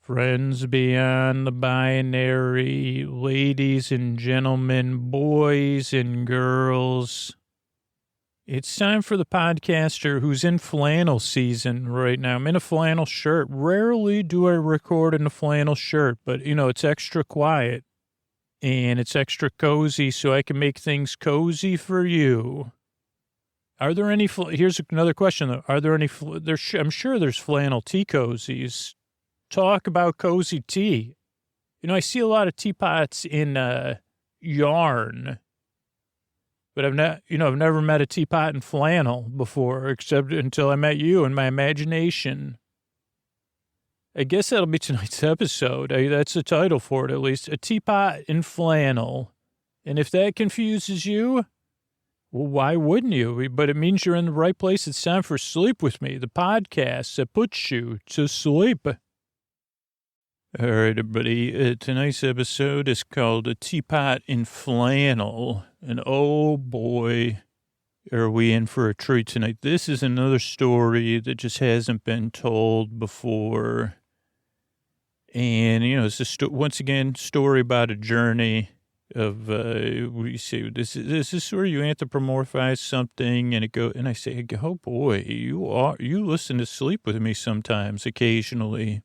Friends beyond the binary, ladies and gentlemen, boys and girls. It's time for the podcaster who's in flannel season right now. I'm in a flannel shirt. Rarely do I record in a flannel shirt, but, it's extra quiet and it's extra cozy so I can make things cozy for you. Are there any, here's another question though. Are there any, I'm sure there's flannel tea cozies. Talk about cozy tea. I see a lot of teapots in yarn, but I've never met a teapot in flannel before, except until I met you in my imagination. I guess that'll be tonight's episode. That's the title for it, at least. A teapot in flannel. And if that confuses you, well, why wouldn't you? But it means you're in the right place. It's time for Sleep With Me, the podcast that puts you to sleep. All right, everybody. Tonight's episode is called A Teapot in Flannel. And oh boy, are we in for a treat tonight. This is another story that just hasn't been told before. And, it's once again, story about a journey of, we say, this is where you anthropomorphize something and I say, oh boy, you listen to Sleep With Me sometimes, occasionally.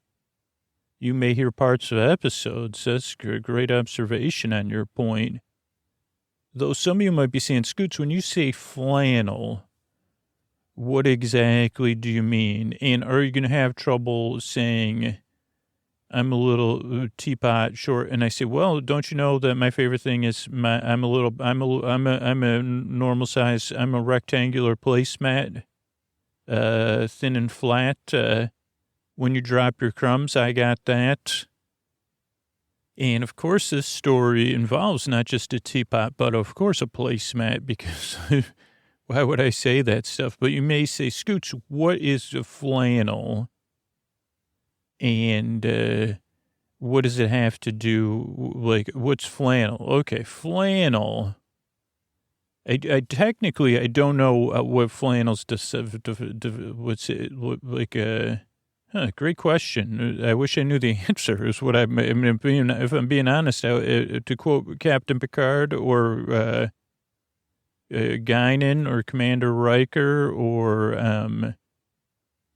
You may hear parts of episodes. That's a great observation on your point. Though some of you might be saying, Scoots, when you say flannel, what exactly do you mean? And are you going to have trouble saying, I'm a little teapot short? And I say, well, don't you know that my favorite thing is I'm a normal size, I'm a rectangular placemat, thin and flat, when you drop your crumbs, I got that. And, of course, this story involves not just a teapot, but, of course, a placemat, because why would I say that stuff? But you may say, Scoots, what is a flannel? And what does it have to do, what's flannel? Okay, flannel. I technically, I don't know what flannels, what's it, great question. I wish I knew the answer. Is what if I'm being honest, to quote Captain Picard or Guinan or Commander Riker or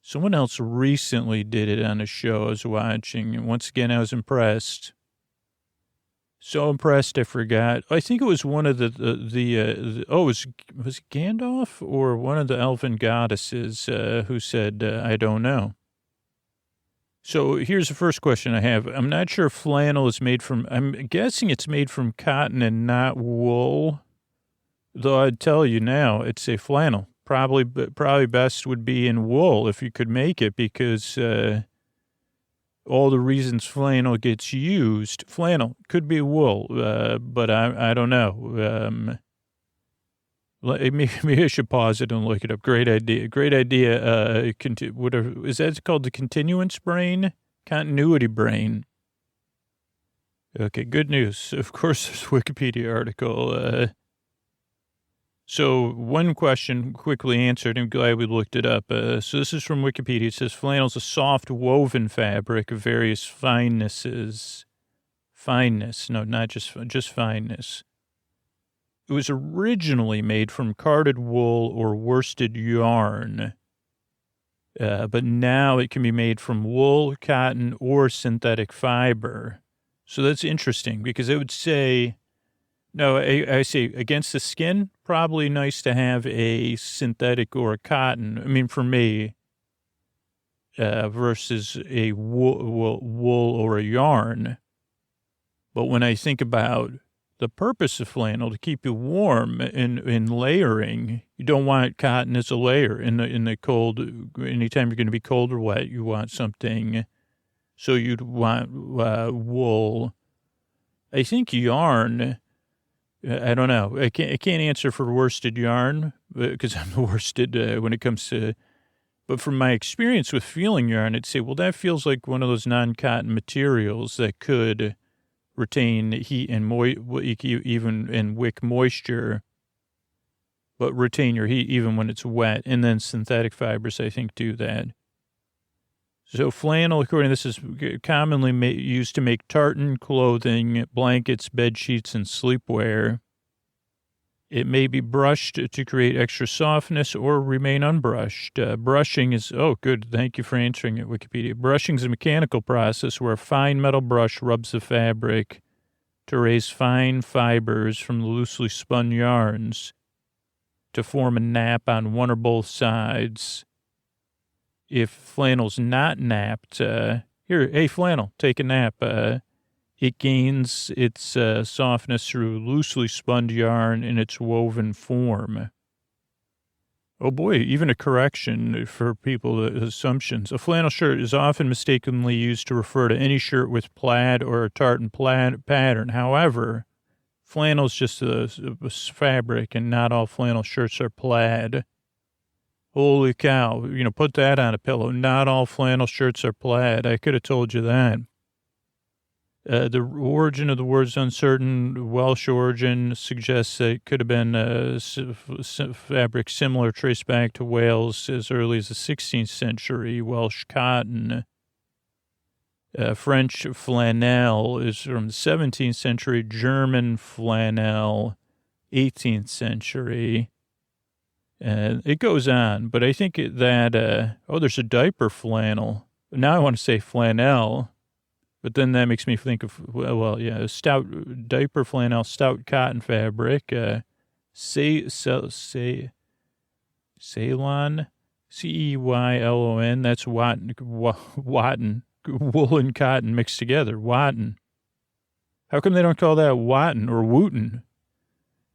someone else recently did it on a show I was watching. And once again, I was impressed. So impressed, I forgot. I think it was one of was it Gandalf or one of the elven goddesses who said, I don't know. So here's the first question I have. I'm not sure if flannel is made from, I'm guessing it's made from cotton and not wool. Though I'd tell you now, it's a flannel. Probably best would be in wool if you could make it, because all the reasons flannel gets used, flannel could be wool, but I don't know. Maybe I should pause it and look it up. Great idea. Great idea. Whatever is that called? The continuance brain, continuity brain. Okay, good news. Of course, there's a Wikipedia article. So one question quickly answered. I'm glad we looked it up. So this is from Wikipedia. It says flannel is a soft woven fabric of various finenesses. Fineness, no, not just fineness. It was originally made from carded wool or worsted yarn, but now it can be made from wool, cotton, or synthetic fiber. So that's interesting, because it would say, no, I say against the skin, probably nice to have a synthetic or a cotton. I mean, for me, versus a wool or a yarn. But when I think about the purpose of flannel, to keep you warm in layering, you don't want cotton as a layer in the cold. Anytime you're going to be cold or wet, you want something. So you'd want wool. I think yarn. I don't know. I can't answer for worsted yarn because I'm the worsted when it comes to. But from my experience with feeling yarn, I'd say, well, that feels like one of those non-cotton materials that could retain heat and even and wick moisture, but retain your heat even when it's wet. And then synthetic fibers, I think, do that. So flannel, according to this, is commonly used to make tartan clothing, blankets, bed sheets, and sleepwear. It may be brushed to create extra softness or remain unbrushed. Brushing is, oh, good. Thank you for answering it, Wikipedia. Brushing is a mechanical process where a fine metal brush rubs the fabric to raise fine fibers from the loosely spun yarns to form a nap on one or both sides. If flannel's not napped, hey, flannel, take a nap. It gains its softness through loosely spun yarn in its woven form. Oh boy, even a correction for people, assumptions. A flannel shirt is often mistakenly used to refer to any shirt with plaid or a tartan plaid pattern. However, flannel is just a fabric, and not all flannel shirts are plaid. Holy cow, put that on a pillow. Not all flannel shirts are plaid. I could have told you that. The origin of the word is uncertain. Welsh origin suggests that it could have been fabric similar, traced back to Wales as early as the 16th century. Welsh cotton. French flannel is from the 17th century. German flannel, 18th century. It goes on, but I think that, there's a diaper flannel. Now I want to say flannel, but then that makes me think of, stout diaper flannel, stout cotton fabric, Ceylon, Ceylon, that's Watton, wool and cotton mixed together, Watton. How come they don't call that Watton or Wooten?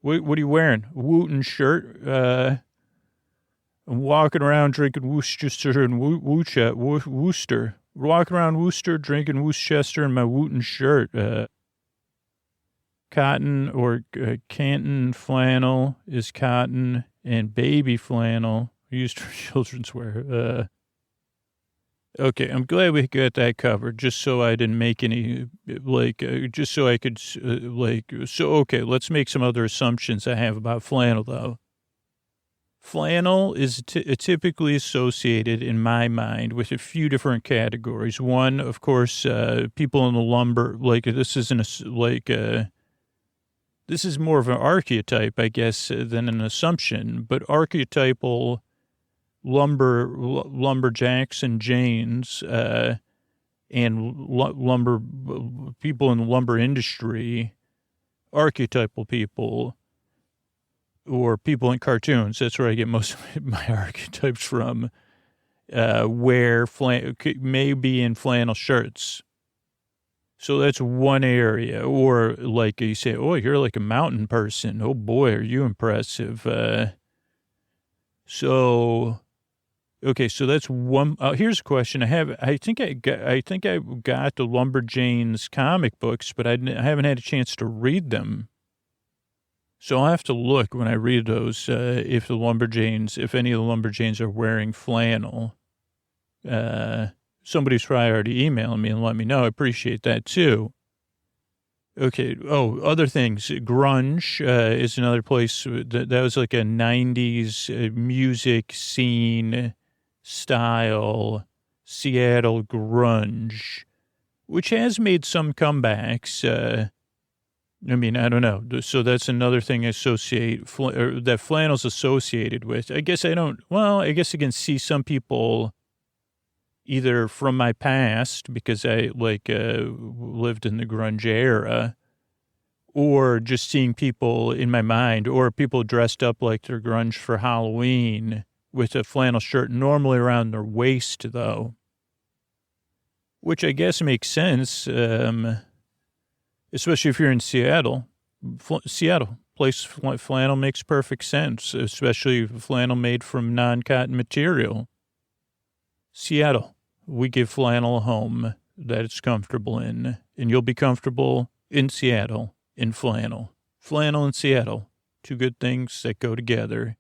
What are you wearing? Wooten shirt, I'm walking around drinking Worcester and Worcester. Walking around Worcester, drinking Worcester in my Wooten shirt. Cotton or Canton flannel is cotton, and baby flannel used for children's wear. Okay, I'm glad we got that covered, just so I didn't make any, just so I could, okay, let's make some other assumptions I have about flannel, though. Flannel is typically associated, in my mind, with a few different categories. One, of course, people in the lumber, this is more of an archetype, I guess, than an assumption, but archetypal lumberjacks and Janes, and lumber people in the lumber industry, archetypal people, or people in cartoons. That's where I get most of my archetypes from, wear maybe in flannel shirts. So that's one area. Or like you say, oh, you're like a mountain person. Oh boy, are you impressive. Okay, so that's one. Here's a question I have. I think I got the Lumberjanes comic books, but I haven't had a chance to read them. So I'll have to look when I read those if any of the Lumberjanes are wearing flannel. Somebody's probably already emailing me and let me know. I appreciate that too. Okay. Oh, other things. Grunge is another place that was like a 90s music scene style, Seattle grunge, which has made some comebacks. I don't know. So that's another thing that flannel's associated with. I guess I can see some people either from my past, because I lived in the grunge era, or just seeing people in my mind, or people dressed up like they're grunge for Halloween with a flannel shirt, normally around their waist, though, which I guess makes sense, especially if you're in Seattle. Flannel makes perfect sense, especially flannel made from non-cotton material. Seattle, we give flannel a home that it's comfortable in, and you'll be comfortable in Seattle in flannel. Flannel and Seattle, two good things that go together.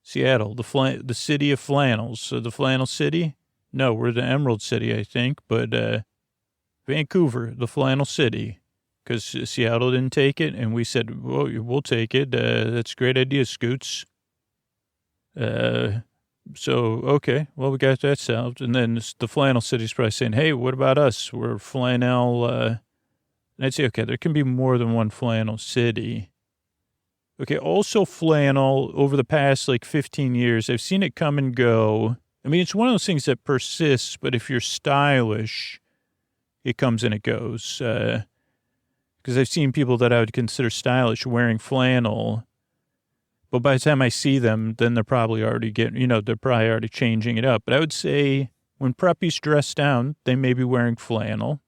Seattle, the city of flannels. So the flannel city? No, we're the Emerald City, I think, but Vancouver, the flannel city, because Seattle didn't take it, and we said, well, we'll take it. That's a great idea, Scoots. So, okay, well, we got that solved. And then the Flannel City's probably saying, hey, what about us? We're Flannel. And I'd say, okay, there can be more than one Flannel City. Okay, also Flannel, over the past, 15 years, I've seen it come and go. I mean, it's one of those things that persists, but if you're stylish, it comes and it goes. Because I've seen people that I would consider stylish wearing flannel, but by the time I see them, then they're probably already they're probably already changing it up. But I would say when preppies dress down, they may be wearing flannel.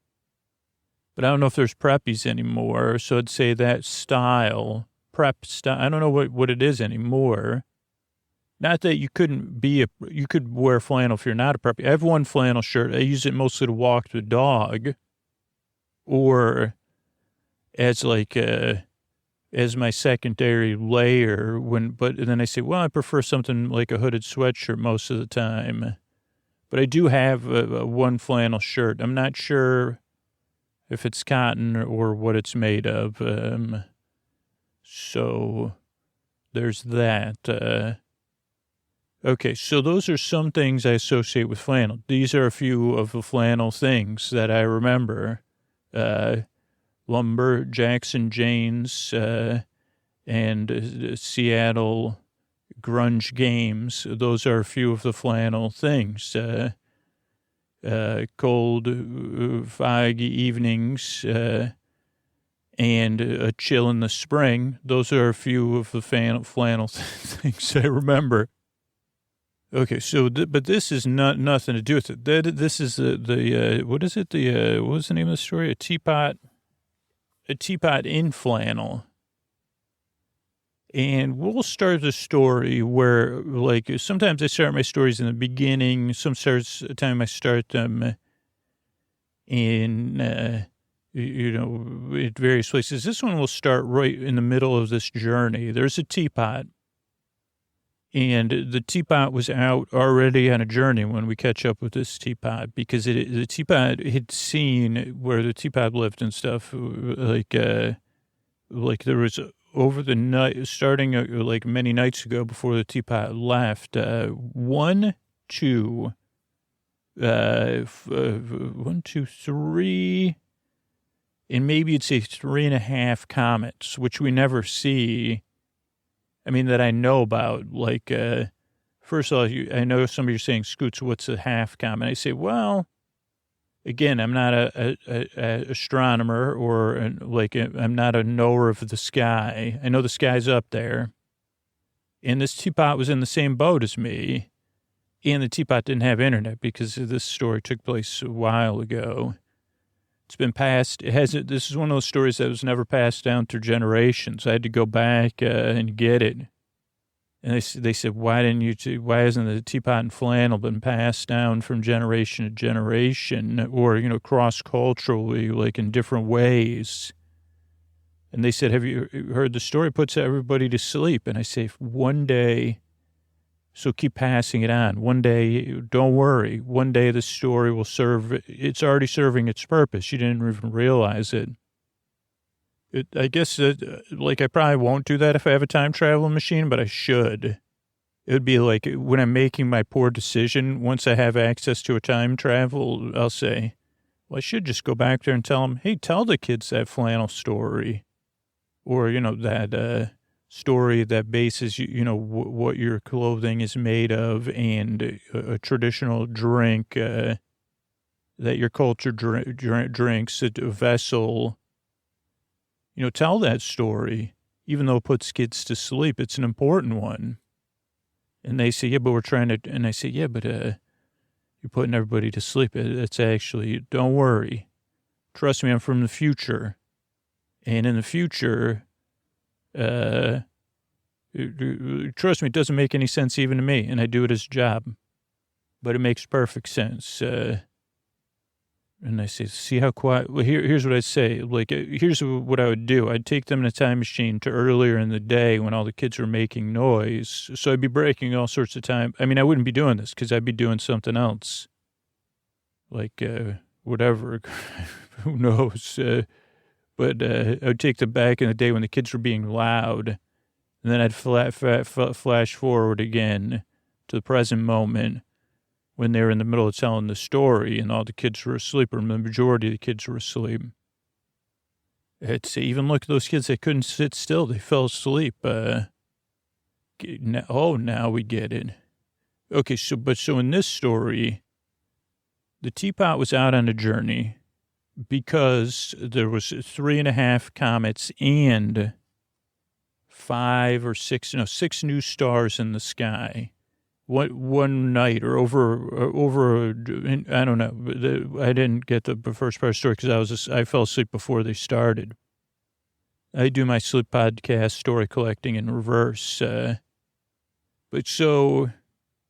But I don't know if there's preppies anymore, so I'd say that style, prep style, I don't know what it is anymore. Not that you you could wear flannel if you're not a preppy. I have one flannel shirt. I use it mostly to walk the dog or as as my secondary layer but then I say, well, I prefer something like a hooded sweatshirt most of the time. But I do have one flannel shirt. I'm not sure if it's cotton or what it's made of. So there's that. Okay, so those are some things I associate with flannel. These are a few of the flannel things that I remember. Lumber, Jackson Janes, and Seattle grunge games. Those are a few of the flannel things. Cold, foggy evenings, and a chill in the spring. Those are a few of the flannel things I remember. Okay, so, but this is nothing to do with it. This is what is it? What was the name of the story? A teapot in flannel. And we'll start the story where, sometimes I start my stories in the beginning. Sometimes I start them in, at various places. This one will start right in the middle of this journey. There's a teapot. And the teapot was out already on a journey when we catch up with this teapot because the teapot had seen where the teapot lived and stuff. There was over the night, starting many nights ago before the teapot left, 1, 2, 1, 2, 3, and maybe you'd say 3.5 comets, which we never see. I mean, that I know about, first of all, I know some of you are saying, Scoots, what's a half comet? I say, well, again, I'm not a astronomer or I'm not a knower of the sky. I know the sky's up there. And this teapot was in the same boat as me. And the teapot didn't have internet because this story took place a while ago. It's been passed. This is one of those stories that was never passed down through generations. I had to go back and get it. And they said, why hasn't the teapot and flannel been passed down from generation to generation or, cross-culturally, in different ways? And they said, have you heard the story? It puts everybody to sleep. And I say, one day, so keep passing it on. One day, don't worry. One day the story will it's already serving its purpose. You didn't even realize it. I guess, I probably won't do that if I have a time travel machine, but I should. It would be like when I'm making my poor decision, once I have access to a time travel, I'll say, well, I should just go back there and tell them, hey, tell the kids that flannel story. Or, that story that bases, what your clothing is made of and a traditional drink that your culture drinks, a vessel. Tell that story, even though it puts kids to sleep. It's an important one. And they say, yeah, but we're trying to, and I say, yeah, but you're putting everybody to sleep. It's actually, don't worry. Trust me, I'm from the future. And in the future, trust me, it doesn't make any sense even to me, and I do it as a job. But it makes perfect sense. And I say, see how quiet, well, here's what I say. Here's what I would do. I'd take them in a time machine to earlier in the day when all the kids were making noise. So I'd be breaking all sorts of time. I mean, I wouldn't be doing this because I'd be doing something else. Whatever. Who knows? But I would take them back in the day when the kids were being loud. And then I'd flash forward again to the present moment when they were in the middle of telling the story and all the kids were asleep, or the majority of the kids were asleep. It's even look at those kids that couldn't sit still. They fell asleep. Now we get it. Okay, so in this story, the Teapot was out on a journey because there was 3.5 comets and 6 new stars in the sky. One night or over, I don't know. I didn't get the first part of the story because I fell asleep before they started. I do my sleep podcast story collecting in reverse. But so,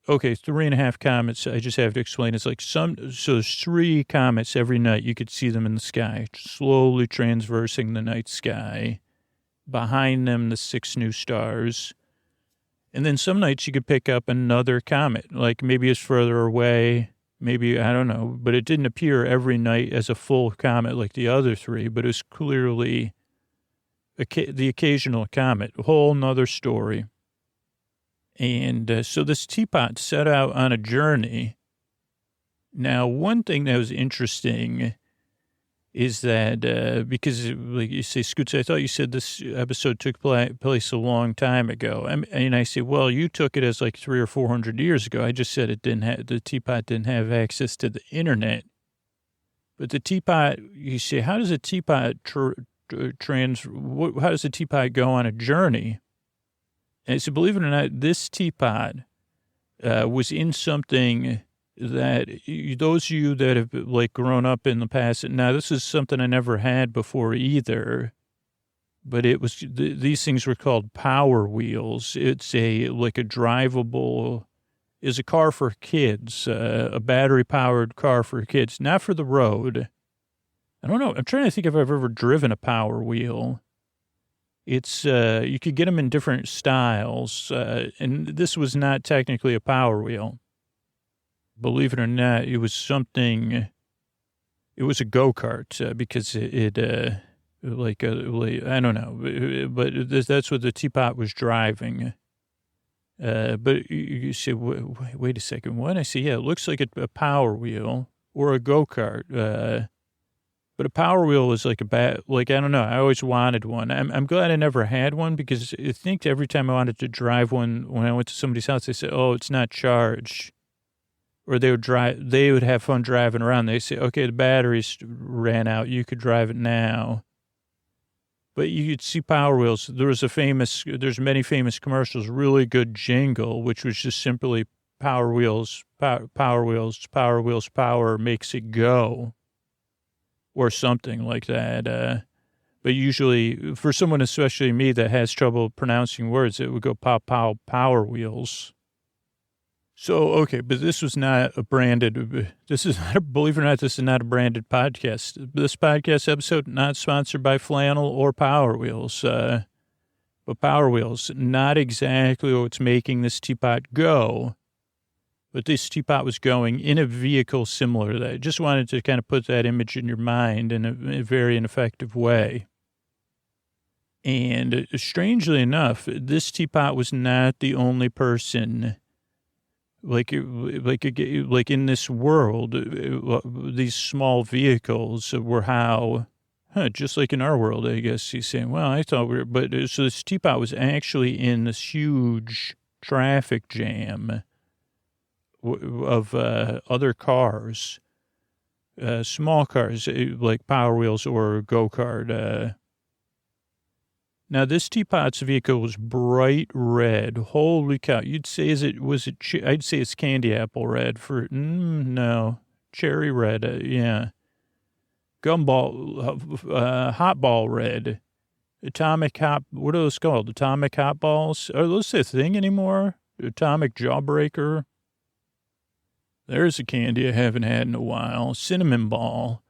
okay, 3.5 comets. I just have to explain. It's like so there's 3 comets every night. You could see them in the sky, slowly transversing the night sky. Behind them, the 6 new stars. And then some nights you could pick up another comet, like maybe it's further away, maybe, I don't know, but it didn't appear every night as a full comet like the other 3, but it was clearly the occasional comet, a whole nother story. And so this Teapot set out on a journey. Now, one thing that was interesting is that because, like you say, Scoots, I thought you said this episode took place a long time ago. And I say, well, you took it as like 300 or 400 years ago. I just said the Teapot didn't have access to the internet. But the Teapot, you say, how does a Teapot how does a Teapot go on a journey? And so believe it or not, this Teapot was in something that those of you that have like grown up in the past, now this is something I never had before either, but it was, these things were called power wheels. It's like a drivable, is a car for kids, a battery powered car for kids, not for the road. I don't know. I'm trying to think if I've ever driven a power wheel. It's, you could get them in different styles. And this was not technically a power wheel. Believe it or not, it was something, it was a go-kart because it I don't know, but that's what the Teapot was driving. But you say, wait a second, what? I say, yeah, it looks like a power wheel or a go-kart. But a power wheel is like I don't know, I always wanted one. I'm glad I never had one because I think every time I wanted to drive one, when I went to somebody's house, they said, oh, it's not charged. Or they would have fun driving around. They say, okay, the batteries ran out. You could drive it now. But you could see power wheels. There's many famous commercials, really good jingle, which was just simply power wheels, power wheels, power makes it go. Or something like that. But usually, for someone, especially me, that has trouble pronouncing words, it would go power wheels. So, okay, but this was not a branded, believe it or not, this is not a branded podcast. This podcast episode, not sponsored by Flannel or Power Wheels, but Power Wheels, not exactly what's making this Teapot go, but this Teapot was going in a vehicle similar to that. I just wanted to kind of put that image in your mind in a very ineffective way. And strangely enough, this Teapot was not the only person like in this world, these small vehicles were how, just like in our world, I guess he's saying, well, I thought so this Teapot was actually in this huge traffic jam of other cars, small cars, like Power Wheels or go-kart. Now, this Teapot's vehicle was bright red. Holy cow. You'd say, I'd say it's candy apple red no, cherry red, yeah. Gumball, hot ball red. Atomic hot, what are those called? Atomic hot balls? Are those a thing anymore? Atomic jawbreaker? There's a candy I haven't had in a while. Cinnamon ball.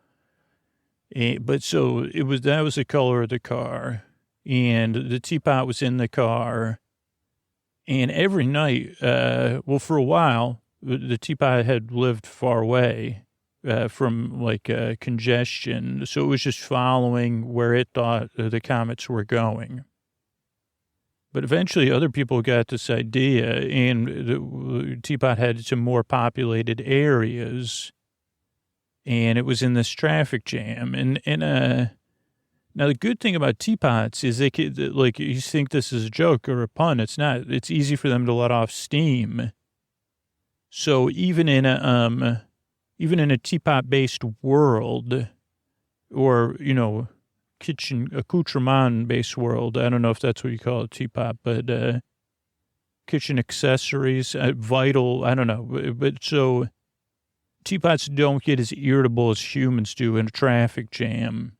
But so that was the color of the car. And the Teapot was in the car. And every night, for a while, the Teapot had lived far away from congestion. So it was just following where it thought the comets were going. But eventually other people got this idea, and the Teapot had some more populated areas, and it was in this traffic jam. Now the good thing about teapots is they could, like, you think this is a joke or a pun. It's not. It's easy for them to let off steam. So even in a teapot-based world, or, you know, kitchen accoutrement-based world, I don't know if that's what you call a teapot, but kitchen accessories, vital, I don't know. But so teapots don't get as irritable as humans do in a traffic jam.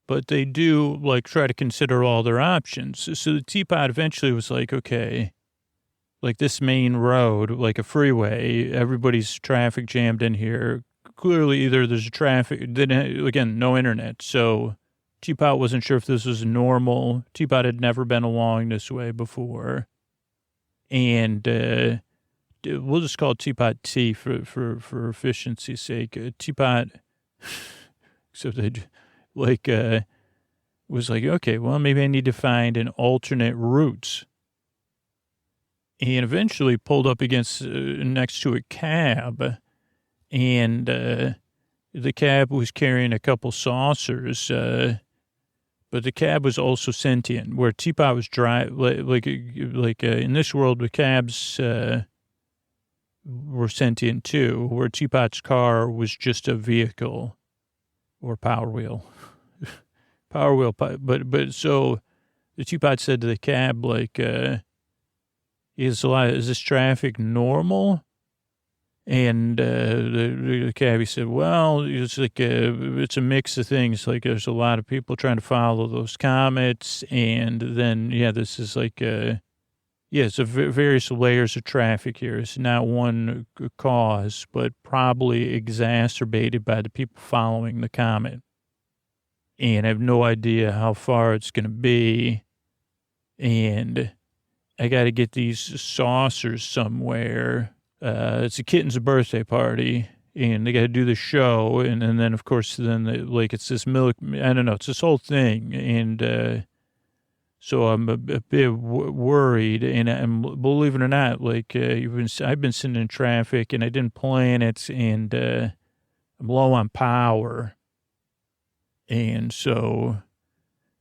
But they do, like, try to consider all their options. So the teapot eventually was like, okay, like this main road, like a freeway, everybody's traffic jammed in here. Clearly, either there's again, no internet. So Teapot wasn't sure if this was normal. Teapot had never been along this way before. And we'll just call it Teapot T for efficiency's sake. Teapot, except they, like, was like, okay, well, maybe I need to find an alternate route. And eventually pulled up against next to a cab, and the cab was carrying a couple saucers, but the cab was also sentient. Where Teapot was like in this world, the cabs were sentient too. Where Teapot's car was just a vehicle or power wheel, But so the Teapot said to the cab, like, is this traffic normal? And the cabbie said, well, it's like it's a mix of things. Like, there's a lot of people trying to follow those comets, and then this is like it's various layers of traffic here. It's not one cause, but probably exacerbated by the people following the comet. And I have no idea how far it's going to be, and I got to get these saucers somewhere. It's a kitten's birthday party, and they got to do the show. And then, of course, it's this milk. I don't know. It's this whole thing. And so I'm a bit worried. And believe it or not, like, I've been sitting in traffic, and I didn't plan it, and I'm low on power. And so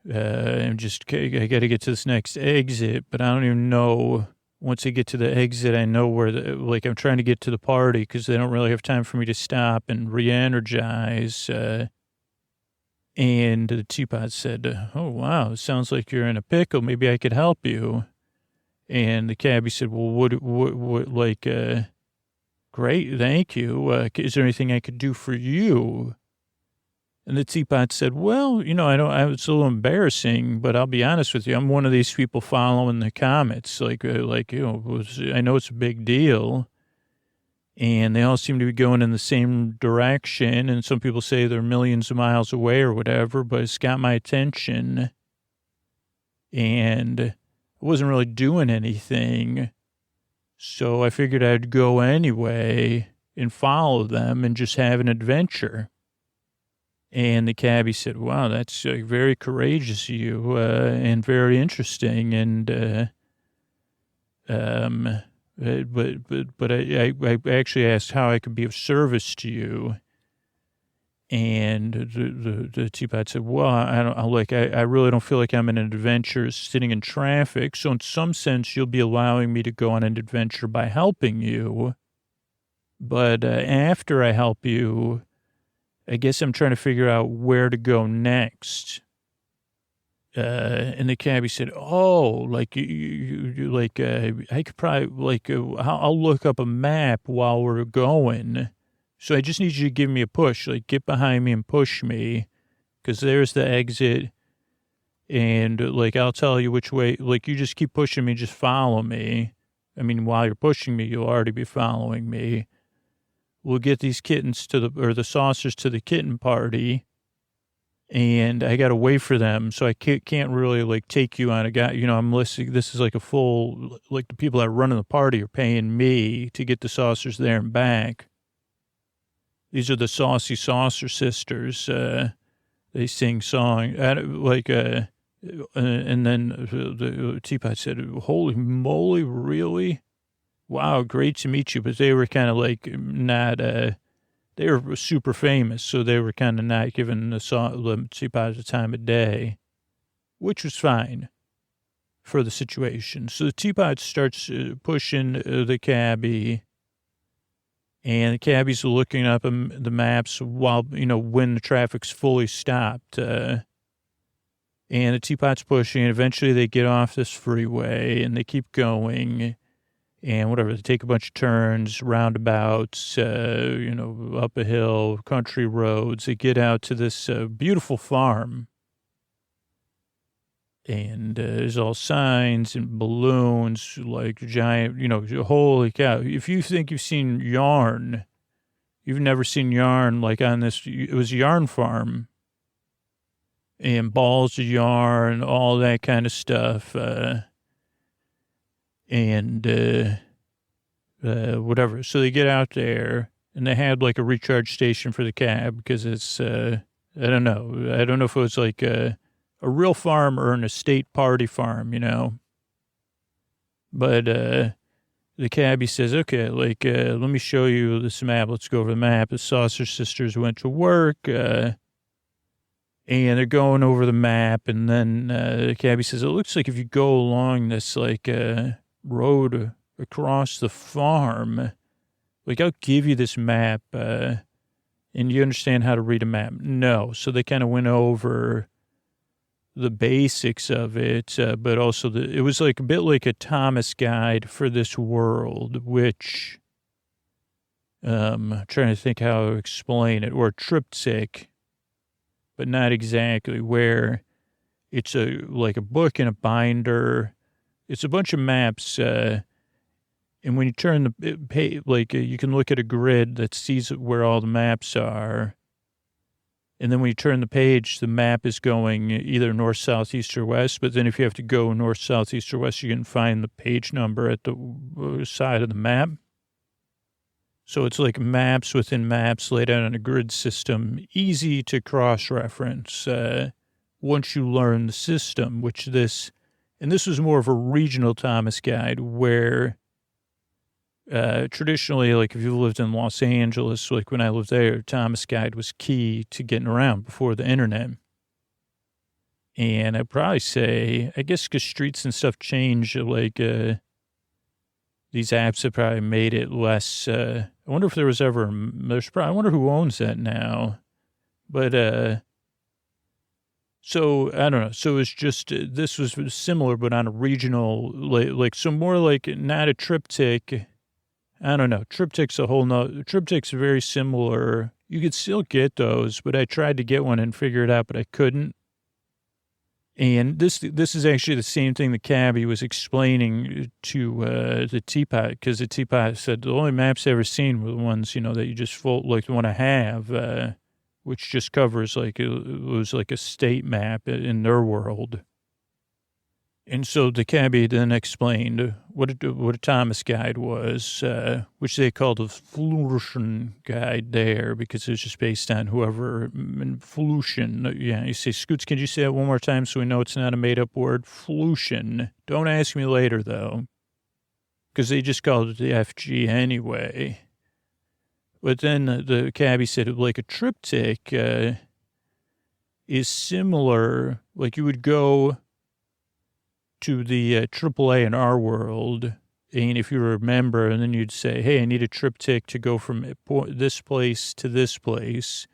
I got to get to this next exit, but I don't even know. Once I get to the exit, I know where I'm trying to get to the party because they don't really have time for me to stop and re-energize. And the Teapot said, oh, wow, it sounds like you're in a pickle. Maybe I could help you. And the cabbie said, well, what great, thank you. Is there anything I could do for you? And the Teapot said, well, it's a little embarrassing, but I'll be honest with you. I'm one of these people following the comets. I know it's a big deal. And they all seem to be going in the same direction. And some people say they're millions of miles away or whatever, but it's got my attention. And I wasn't really doing anything. So I figured I'd go anyway and follow them and just have an adventure. And the cabbie said, wow, that's very courageous of you and very interesting. And but I actually asked how I could be of service to you. And the Teapot said, well, I really don't feel like I'm in an adventure sitting in traffic. So in some sense, you'll be allowing me to go on an adventure by helping you. But after I help you, I guess I'm trying to figure out where to go next. And the cabbie said, oh, I could probably, I'll look up a map while we're going. So I just need you to give me a push, get behind me and push me, because there's the exit. And I'll tell you which way, you just keep pushing me, just follow me. I mean, while you're pushing me, you'll already be following me. We'll get these kittens the saucers to the kitten party, and I got to wait for them. So I can't really take you on a guy. I'm listening. This is like a full, the people that are running the party are paying me to get the saucers there and back. These are the Saucy Saucer Sisters. They sing song. And then the Teapot said, holy moly, really? Wow, great to meet you. But they were kind of like not, they were super famous, so they were kind of not giving the Teapot the time of day, which was fine for the situation. So the Teapot starts pushing the cabbie, and the cabbie's looking up the maps while, when the traffic's fully stopped. And the Teapot's pushing, and eventually they get off this freeway, and they keep going, and whatever. They take a bunch of turns, roundabouts, up a hill, country roads. They get out to this beautiful farm. And there's all signs and balloons, like giant, holy cow. If you think you've seen yarn, you've never seen yarn like on this. It was a yarn farm. And balls of yarn, all that kind of stuff. Whatever. So they get out there, and they had like a recharge station for the cab because it's, I don't know. I don't know if it was like a real farm or an estate party farm, But the cabbie says, okay, let me show you this map. Let's go over the map. The Saucer Sisters went to work, and they're going over the map. And then the cabbie says, it looks like if you go along this, road across the farm, I'll give you this map, and you understand how to read a map. No. So they kind of went over the basics of it, but also it was like a bit like a Thomas guide for this world, which I'm trying to think how to explain it, or a triptych, but not exactly, where it's like a book and a binder. It's a bunch of maps, and when you turn the page, you can look at a grid that sees where all the maps are. And then when you turn the page, the map is going either north, south, east, or west. But then if you have to go north, south, east, or west, you can find the page number at the side of the map. So it's like maps within maps laid out on a grid system, easy to cross-reference once you learn the system, and this was more of a regional Thomas guide where traditionally, if you lived in Los Angeles, when I lived there, Thomas Guide was key to getting around before the internet. And I'd probably say, I guess because streets and stuff change, these apps have probably made it less, I wonder if there was ever, I wonder who owns that now. But, so, I don't know. So it's just, this was similar, but on a regional, so more like not a triptych. I don't know. Triptych's Triptych's very similar. You could still get those, but I tried to get one and figure it out, but I couldn't. And this is actually the same thing the cabbie was explaining to the Teapot, because the Teapot said the only maps I ever seen were the ones, that you just the one I have, which just covers it was like a state map in their world. And so the cabbie then explained what a Thomas guide was, which they called a Flannel guide there, because it was just based on whoever, Flannel. Yeah, you say, Scoots, can you say that one more time so we know it's not a made-up word? Flannel. Don't ask me later, though, because they just called it the FG anyway. But then the cabbie said, a triptych is similar, you would go to the AAA in our world, and if you remember, and then you'd say, hey, I need a triptych to go from this place to this place,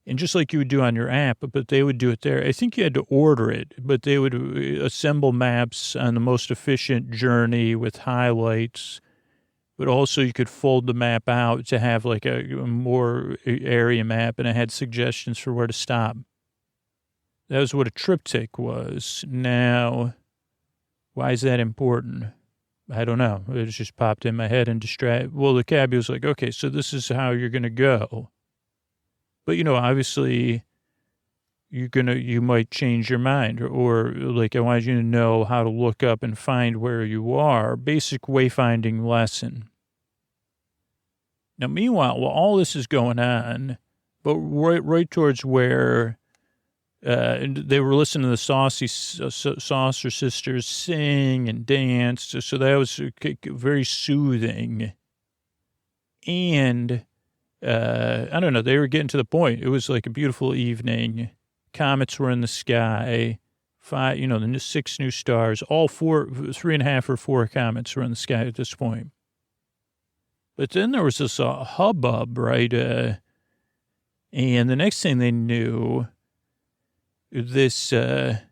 and just like you would do on your app, but they would do it there. I think you had to order it, but they would assemble maps on the most efficient journey with highlights, but also you could fold the map out to have a more area map, and it had suggestions for where to stop. That was what a triptych was. Now, why is that important? I don't know. It just popped in my head and Well, the cabbie was like, okay, so this is how you're going to go. But, obviously you might change your mind, or I wanted you to know how to look up and find where you are. Basic wayfinding lesson. Now, meanwhile, while all this is going on, but right towards where And they were listening to the Saucer Sisters sing and dance. So that was very soothing. And I don't know, they were getting to the point. It was like a beautiful evening. Comets were in the sky. 5, the 6 new stars. All 3.5 or 4 comets were in the sky at this point. But then there was this hubbub, right? And the next thing they knew, this duck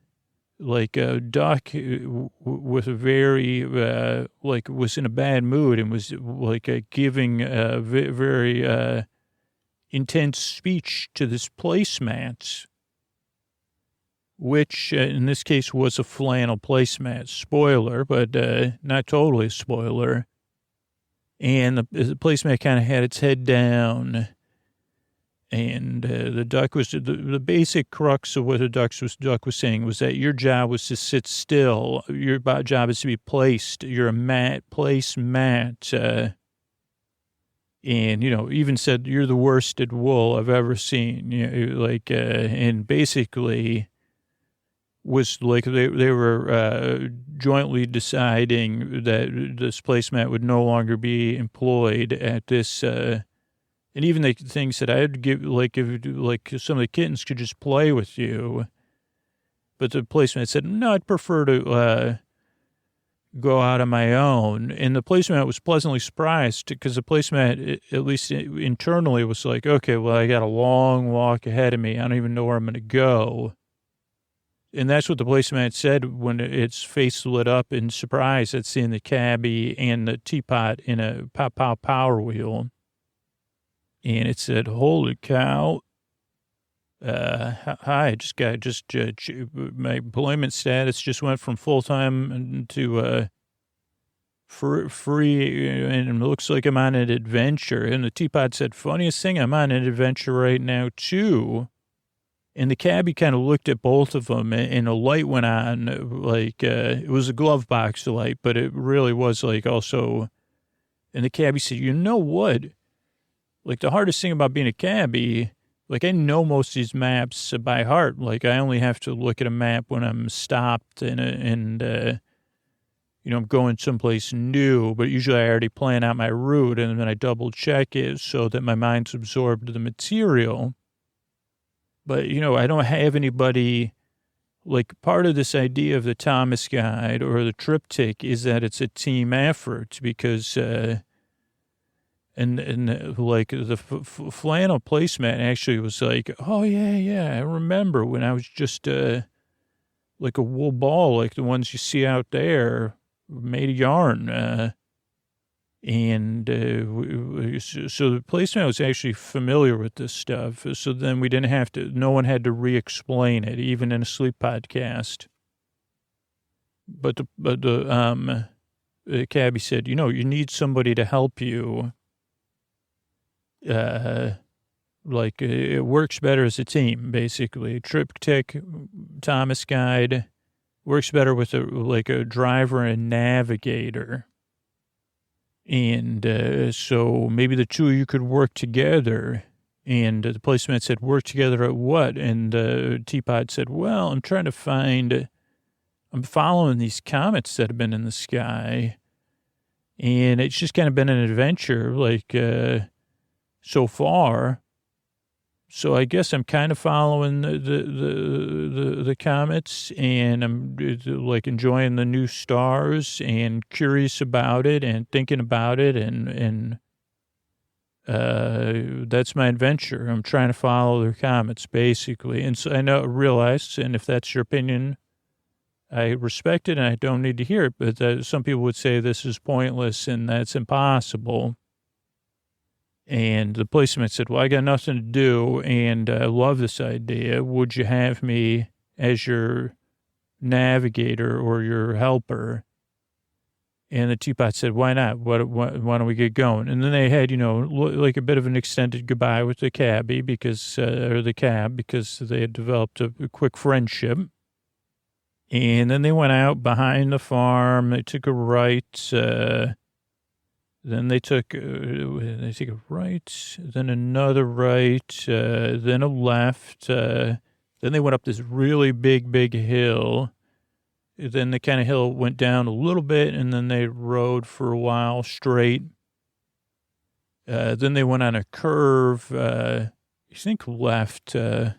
was very was in a bad mood and was giving a very intense speech to this placemat, which in this case was a flannel placemat. Spoiler, but not totally a spoiler. And the placemat kind of had its head down. And the duck was, the basic crux of what the duck was saying was that your job was to sit still. Your job is to be placed. You're a placemat. And, even said, you're the worsted wool I've ever seen. And basically was like they were jointly deciding that this placemat would no longer be employed at this and even the things that I'd give, if some of the kittens could just play with you. But the placemat said, no, I'd prefer to go out on my own. And the placemat was pleasantly surprised because the placemat, at least internally, was like, okay, well, I got a long walk ahead of me. I don't even know where I'm going to go. And that's what the placemat said when its face lit up in surprise at seeing the cabbie and the teapot in a power wheel. And it said, holy cow. Hi, my employment status just went from full-time to free, and it looks like I'm on an adventure. And the teapot said, funniest thing, I'm on an adventure right now, too. And the cabbie kind of looked at both of them, and a light went on, it was a glove box light, but it really was also, and the cabbie said, you know what? The hardest thing about being a cabbie, I know most of these maps by heart. I only have to look at a map when I'm stopped and I'm going someplace new, but usually I already plan out my route and then I double check it so that my mind's absorbed the material. But, I don't have anybody, part of this idea of the Thomas Guide or the triptych is that it's a team effort because, And the flannel placemat actually was like, oh, yeah, I remember when I was just like a wool ball, like the ones you see out there, made of yarn. So the placemat was actually familiar with this stuff. So then we didn't have to, no one had to re-explain it, even in a sleep podcast. But the cabbie said, you need somebody to help you. It works better as a team, basically. Triptych, Thomas Guide, works better with a driver and navigator. And so maybe the two of you could work together. And the placemat said, work together at what? And Teapot said, well, I'm following these comets that have been in the sky. And it's just kind of been an adventure, so far. So I guess I'm kind of following the comets, and I'm enjoying the new stars and curious about it and thinking about it. And that's my adventure. I'm trying to follow the comets, basically. And so I realized, and if that's your opinion, I respect it and I don't need to hear it. But some people would say this is pointless and that's impossible. And the placemat said, well, I got nothing to do, and I love this idea. Would you have me as your navigator or your helper? And the Teapot said, why not? Why don't we get going? And then they had, a bit of an extended goodbye with the cabbie because they had developed a quick friendship. And then they went out behind the farm. They took a right, then they take a right, then another right, then a left, Then they went up this really big hill. Then the kind of hill went down a little bit, and then they rode for a while straight. Then they went on a curve, I think left, and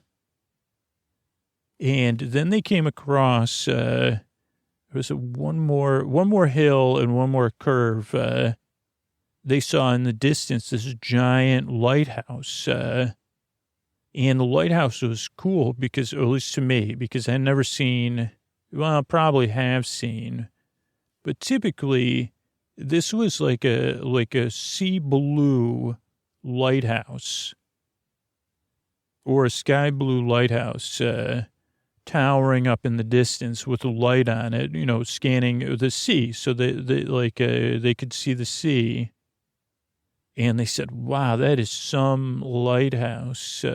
then they came across, there was one more hill and one more curve. They saw in the distance this giant lighthouse, and the lighthouse was cool because, or at least to me, because I'd never seen, well, probably have seen, but typically this was like a sea blue lighthouse or a sky blue lighthouse, towering up in the distance with a light on it, scanning the sea. So they could see the sea. And they said, wow, that is some lighthouse.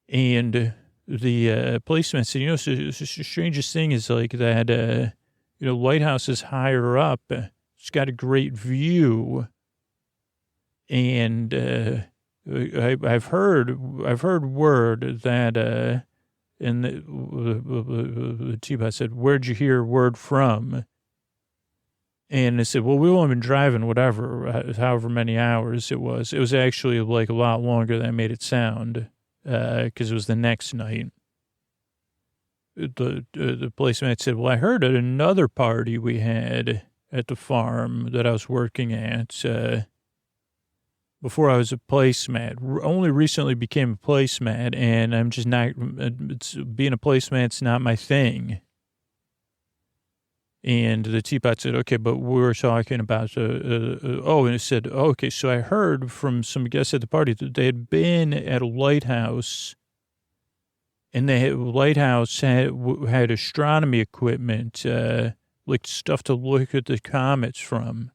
And the policeman said, so the strangest thing is like that, lighthouse is higher up. It's got a great view. And I've heard word that, and the Teapot said, where'd you hear word from? And they said, well, we've only been driving however many hours it was. It was actually like a lot longer than I made it sound, because it was the next night. The policeman said, well, I heard at another party we had at the farm that I was working at, before I was a placemat. Only recently became a placemat, and I'm just not, being a placemat's not my thing. And the Teapot said, okay, but we were talking about, and it said, okay, so I heard from some guests at the party that they had been at a lighthouse, and lighthouse had astronomy equipment, like stuff to look at the comets from.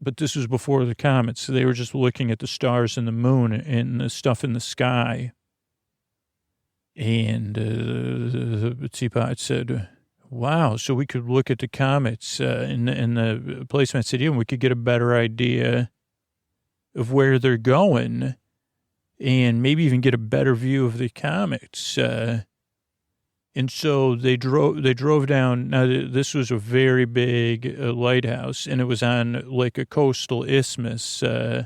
But this was before the comets, so they were just looking at the stars and the moon and the stuff in the sky. And the Teapot said, wow, so we could look at the comets, and the policeman said, yeah, and we could get a better idea of where they're going and maybe even get a better view of the comets. And so they drove down. Now, this was a very big lighthouse, and it was on like a coastal isthmus. So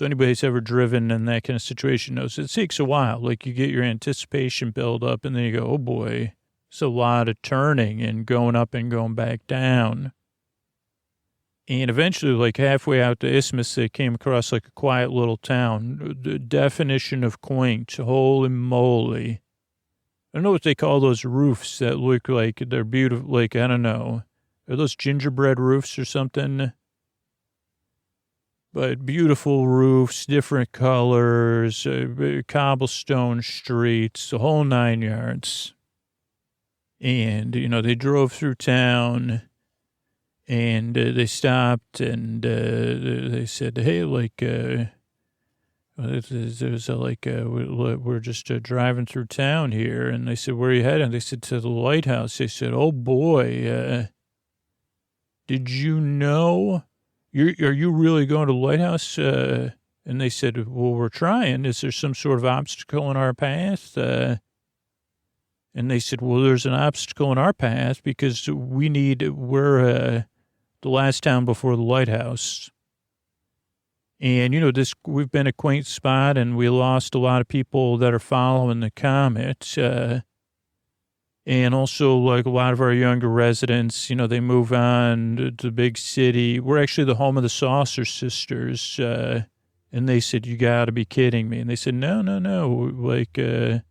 anybody who's ever driven in that kind of situation knows it takes a while. Like you get your anticipation build up, and then you go, oh boy. It's a lot of turning and going up and going back down. And eventually, like halfway out the isthmus, they came across like a quiet little town. The definition of quaint, holy moly. I don't know what they call those roofs that look like they're beautiful. Like, I don't know. Are those gingerbread roofs or something? But beautiful roofs, different colors, cobblestone streets, the whole 9 yards. And, they drove through town, and they stopped, and they said, hey, like, there's we're just driving through town here. And they said, where are you heading? They said, to the lighthouse. They said, oh, boy, did you know? Are you really going to the lighthouse? And they said, well, we're trying. Is there some sort of obstacle in our path? And they said, well, there's an obstacle in our path because we're the last town before the lighthouse. And, we've been a quaint spot, and we lost a lot of people that are following the comet. And also, like, a lot of our younger residents, they move on to the big city. We're actually the home of the Saucer Sisters. And they said, you got to be kidding me. And they said, no. Like, they're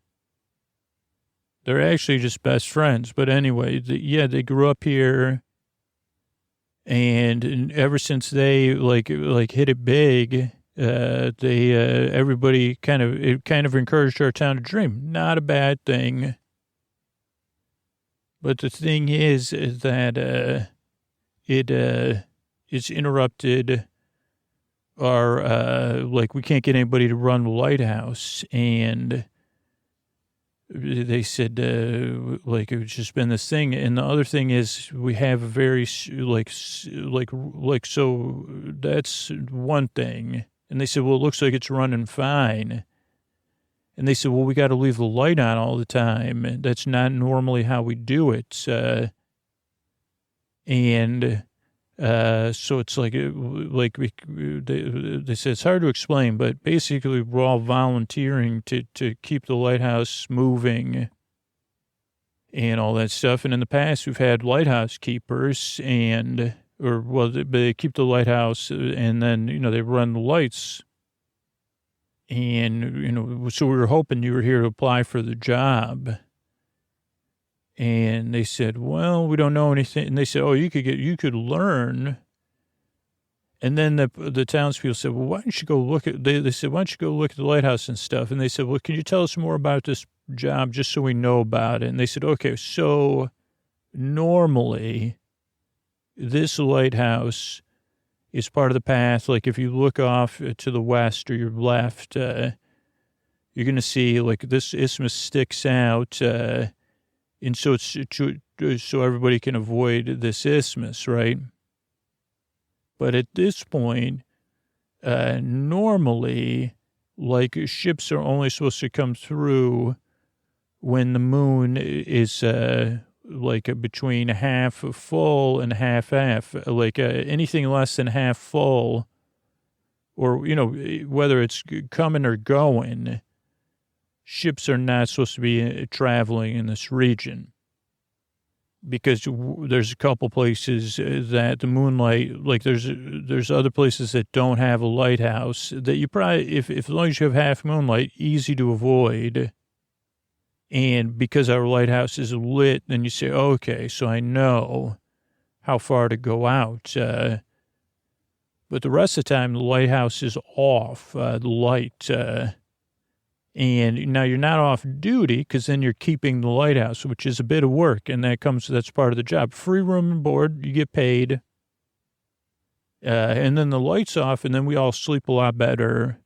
actually just best friends. But anyway, they grew up here. And ever since they like hit it big, everybody kind of encouraged our town to dream. Not a bad thing. But the thing is that it's interrupted our we can't get anybody to run the lighthouse. And they said, it's just been this thing. And the other thing is we have a very, so that's one thing. And they said, well, it looks like it's running fine. And they said, well, we got to leave the light on all the time. And that's not normally how we do it. So it's like they said it's hard to explain, but basically we're all volunteering to keep the lighthouse moving and all that stuff. And in the past, we've had lighthouse keepers they keep the lighthouse and then, they run the lights. And, so we were hoping you were here to apply for the job. And they said, well, we don't know anything. And they said, oh, you could learn. And then the townspeople said, well, why don't you go look at, they said, why don't you go look at the lighthouse and stuff? And they said, well, can you tell us more about this job just so we know about it? And they said, okay, so normally this lighthouse is part of the path. Like if you look off to the west or your left, you're going to see like this isthmus sticks out. And so so everybody can avoid this isthmus, right? But at this point, normally, like ships are only supposed to come through when the moon is between half full and half, anything less than half full, or, whether it's coming or going, ships are not supposed to be traveling in this region. Because there's a couple places that the moonlight, like there's other places that don't have a lighthouse that you probably, if as long as you have half moonlight, easy to avoid. And because our lighthouse is lit, then you say, okay, so I know how far to go out. But the rest of the time, the lighthouse is off, the light. And now you're not off duty because then you're keeping the lighthouse, which is a bit of work. And that's part of the job. Free room and board, you get paid. And then the light's off and then we all sleep a lot better.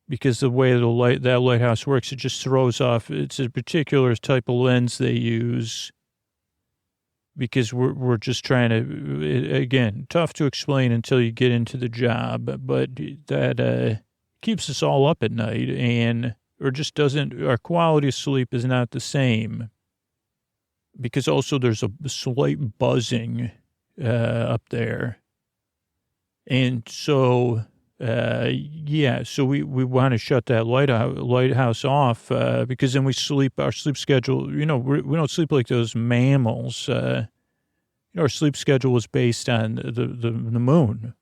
Because the way that lighthouse works, it just throws off. It's a particular type of lens they use because we're just trying to, again, tough to explain until you get into the job, but that keeps us all up at night our quality of sleep is not the same because also there's a slight buzzing up there. And so... so we want to shut that lighthouse off, because then our sleep schedule, we don't sleep like those mammals. Our sleep schedule was based on the moon.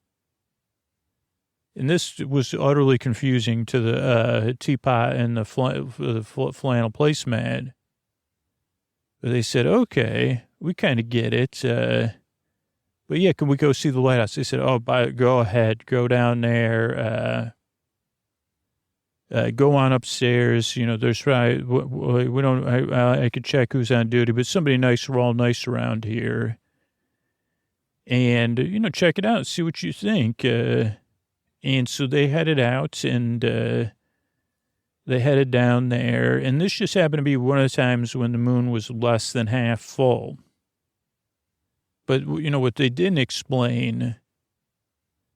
And this was utterly confusing to the Teapot and the flannel placemat. They said, okay, we kind of get it. But yeah, can we go see the lighthouse? They said, go ahead, go down there, go on upstairs. There's probably, we don't, I could check who's on duty, but somebody nice, we're all nice around here. And, check it out, see what you think. And so they headed out and they headed down there. And this just happened to be one of the times when the moon was less than half full. But, what they didn't explain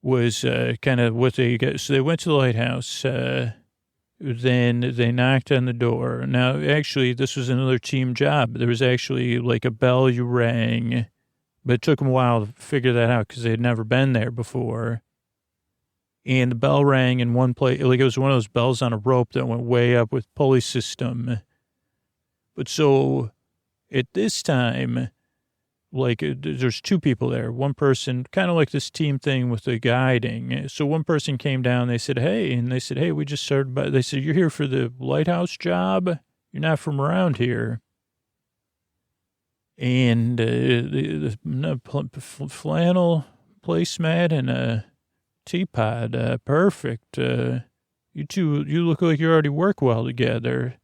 was kind of what they got. So they went to the lighthouse. Then they knocked on the door. Now, actually, this was another team job. There was actually like a bell you rang. But it took them a while to figure that out because they had never been there before. And the bell rang in one place. Like it was one of those bells on a rope that went way up with pulley system. But so at this time... there's two people there. One person, kind of like this team thing with the guiding. So one person came down, they said, hey, we just started they said, you're here for the lighthouse job? You're not from around here. And the flannel placemat and a teapot, perfect. You look like you already work well together.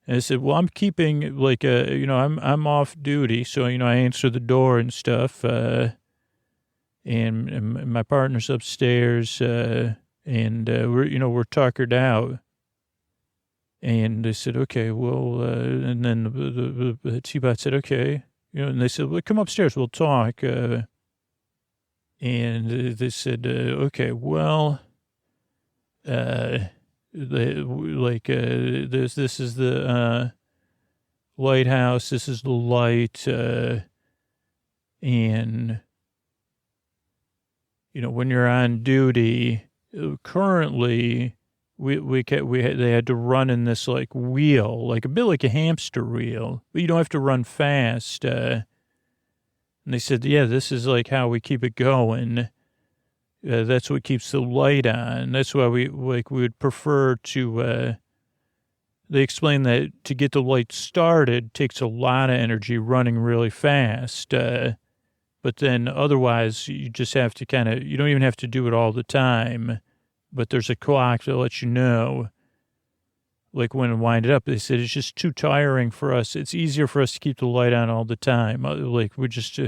And I said, well, I'm keeping I'm off duty. So, I answer the door and stuff. And my partner's upstairs. We're tuckered out. And they said, okay, well, and then the Teapot said, okay. And they said, well, come upstairs, we'll talk. And they said, okay, well, this is the lighthouse, this is the light, and when you're on duty, currently they had to run in this like wheel, like a bit like a hamster wheel, but you don't have to run fast. And they said, yeah, this is like how we keep it going. That's what keeps the light on. That's why we would prefer to, they explained that to get the light started takes a lot of energy running really fast. But then otherwise you just have to you don't even have to do it all the time, but there's a clock that lets you know, like when it winded up. They said it's just too tiring for us. It's easier for us to keep the light on all the time. Like we just,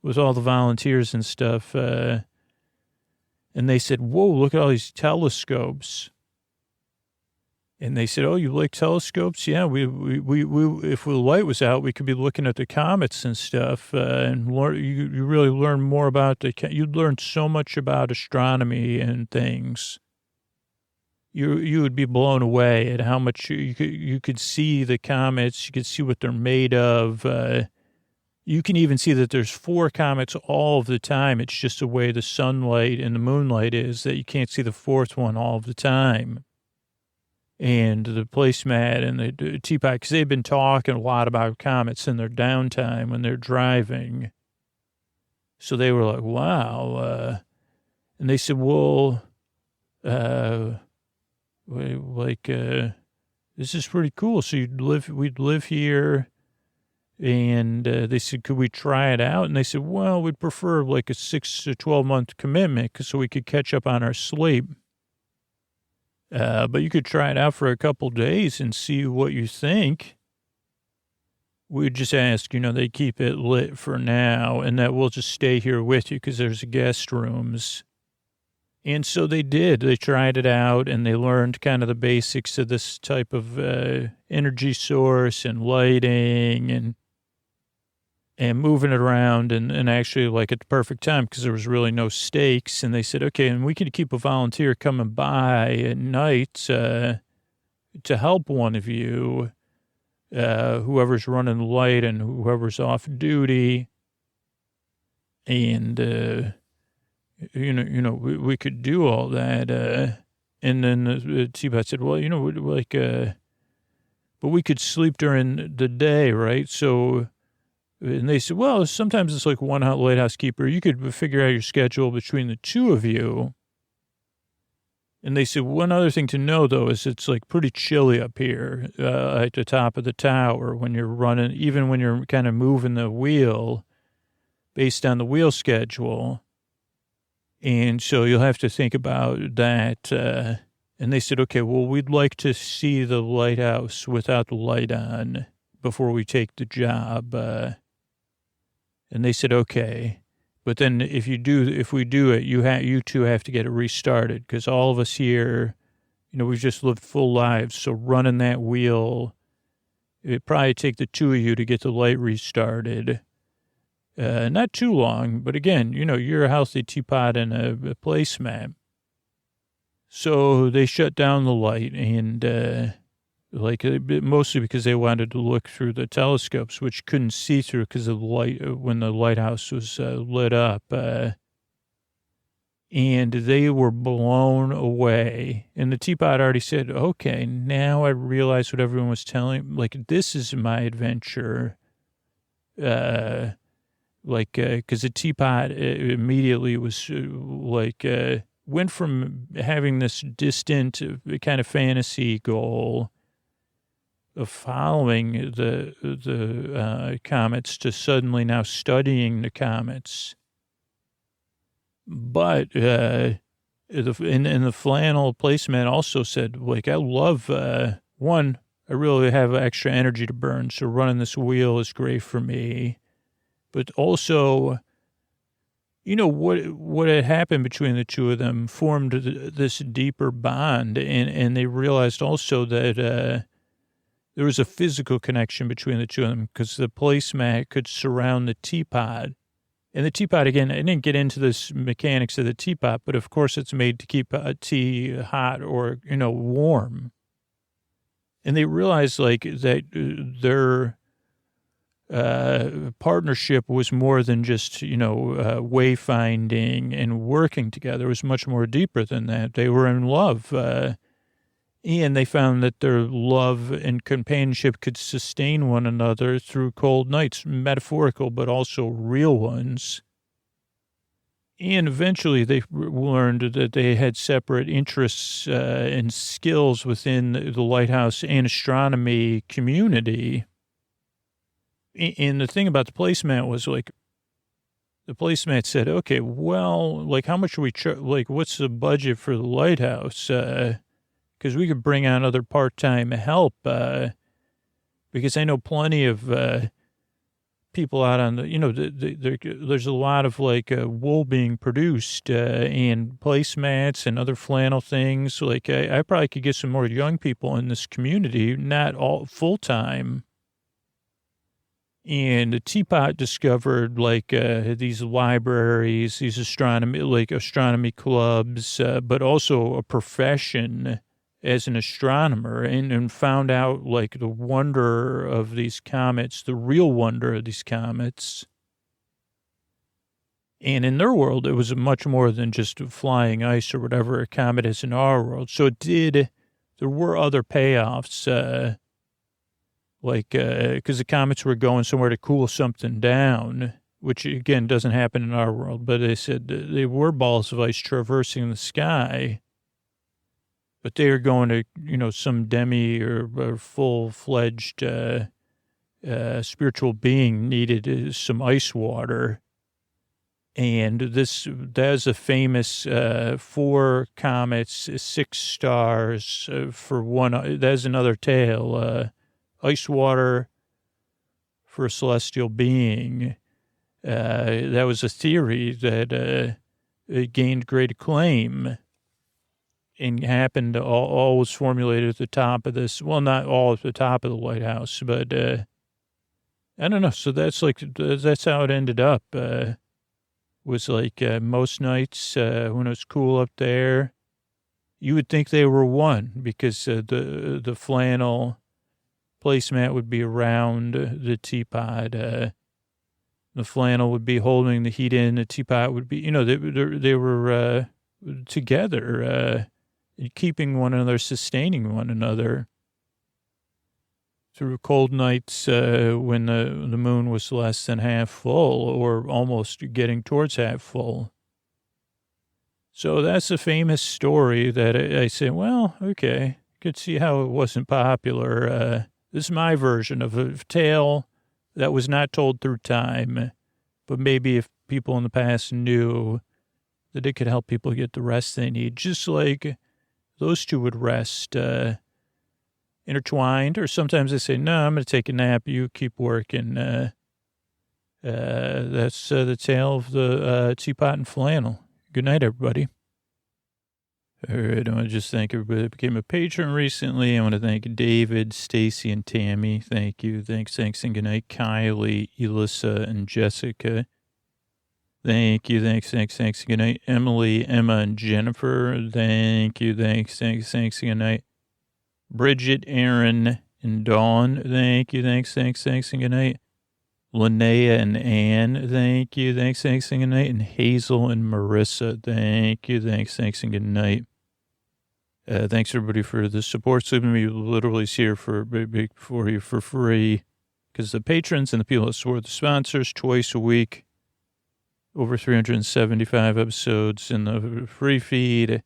with all the volunteers and stuff, and they said, whoa, look at all these telescopes. And they said, oh, you like telescopes? Yeah, we if the light was out, we could be looking at the comets and stuff. And you really learn more about you learn so much about astronomy and things. You would be blown away at how much you could see the comets. You could see what they're made of. You can even see that there's 4 comets all of the time. It's just the way the sunlight and the moonlight is that you can't see the 4th one all of the time. And the placemat and the Teapot, because they've been talking a lot about comets in their downtime when they're driving. So they were like, wow. And they said, well, this is pretty cool. So we'd live here. And they said, could we try it out? And they said, well, we'd prefer like a 6 to 12 month commitment so we could catch up on our sleep. But you could try it out for a couple days and see what you think. We'd just ask, they keep it lit for now and that we'll just stay here with you because there's guest rooms. And so they did. They tried it out and they learned kind of the basics of this type of energy source and lighting and moving it around and actually like at the perfect time because there was really no stakes. And they said, okay, and we could keep a volunteer coming by at night to help one of you, whoever's running the light and whoever's off duty. And, we could do all that. And then the Teapot said, well, but we could sleep during the day, right? So, and they said, well, sometimes it's like one lighthouse keeper. You could figure out your schedule between the 2 of you. And they said, one other thing to know, though, is it's like pretty chilly up here at the top of the tower when you're running, even when you're kind of moving the wheel based on the wheel schedule. And so you'll have to think about that. And they said, okay, well, we'd like to see the lighthouse without the light on before we take the job. And they said, okay, but then if we do it, you 2 have to get it restarted because all of us here, we've just lived full lives. So running that wheel, it'd probably take the 2 of you to get the light restarted. Not too long, but again, you're a healthy Teapot and a placemat. So they shut down the light and, mostly because they wanted to look through the telescopes, which couldn't see through because of the light when the lighthouse was lit up. And they were blown away. And the Teapot already said, okay, now I realize what everyone was telling. Like, this is my adventure. Because the Teapot immediately was went from having this distant kind of fantasy goal of following the comets to suddenly now studying the comets. But the Flannel placemat also said, I love, I really have extra energy to burn, so running this wheel is great for me. But also, what had happened between the 2 of them formed this deeper bond, and they realized also that there was a physical connection between the 2 of them because the placemat could surround the Teapot And the teapot, again, I didn't get into this mechanics of the teapot, but of course it's made to keep a tea hot or, warm. And they realized like that their partnership was more than just, wayfinding and working together. It was much more deeper than that. They were in love. And they found that their love and companionship could sustain one another through cold nights, metaphorical, but also real ones. And eventually they learned that they had separate interests and skills within the lighthouse and astronomy community. And the thing about the placemat was like, the placemat said, okay, well, like how much are we, what's the budget for the lighthouse? Because we could bring on other part-time help, because I know plenty of people out on the, there's a lot of wool being produced and placemats and other flannel things. Like I probably could get some more young people in this community, not all full-time. And the Teapot discovered these libraries, these astronomy clubs, but also a profession as an astronomer, and found out the wonder of these comets, the real wonder of these comets. And in their world, it was much more than just flying ice or whatever a comet is in our world. So there were other payoffs, because the comets were going somewhere to cool something down, which again doesn't happen in our world. But they said they were balls of ice traversing the sky. But they are going to, some demi or full-fledged spiritual being needed some ice water. And that's a famous 4 comets, 6 stars for one. That's another tale. Ice water for a celestial being. That was a theory that it gained great acclaim. And happened to all was formulated at the top of this. Well, not all at the top of the lighthouse, but I don't know. So that's how it ended up. Was most nights when it was cool up there, you would think they were one because the flannel placemat would be around the teapot. The flannel would be holding the heat in. The teapot would be, they were together. Keeping one another, sustaining one another through cold nights when the moon was less than half full or almost getting towards half full. So that's a famous story that I say, well, okay, could see how it wasn't popular. This is my version of a tale that was not told through time, but maybe if people in the past knew that it could help people get the rest they need, just like those two would rest intertwined, or sometimes they say, no, I'm going to take a nap. You keep working. That's the tale of the teapot and flannel. Good night, everybody. All right, I want to just thank everybody that became a patron recently. I want to thank David, Stacy, and Tammy. Thank you. Thanks, and good night. Kylie, Elissa, and Jessica. Thank you. Thanks. Good night. Emily, Emma, and Jennifer. Thank you. Thanks. Good night. Bridget, Aaron, and Dawn. Thank you. Thanks. And good night. Linnea and Ann. Thank you. Thanks. And good night. And Hazel and Marissa. Thank you. Thanks. And good night. Thanks everybody for the support. Sleeping Me literally is here for you for free because the patrons and the people that support the sponsors twice a week. Over 375 episodes in the free feed.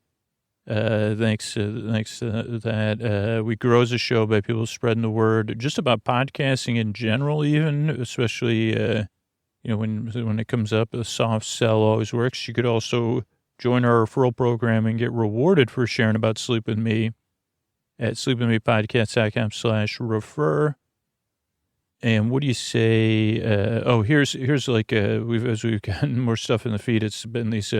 Thanks to that. We grow as a show by people spreading the word just about podcasting in general, even, especially, when it comes up, a soft sell always works. You could also join our referral program and get rewarded for sharing about Sleep With Me at sleepwithmepodcast.com/refer. And what do you say? Here's as we've gotten more stuff in the feed, it's been these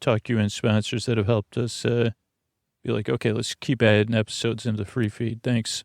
Talk You In sponsors that have helped us be like, okay, let's keep adding episodes into the free feed. Thanks.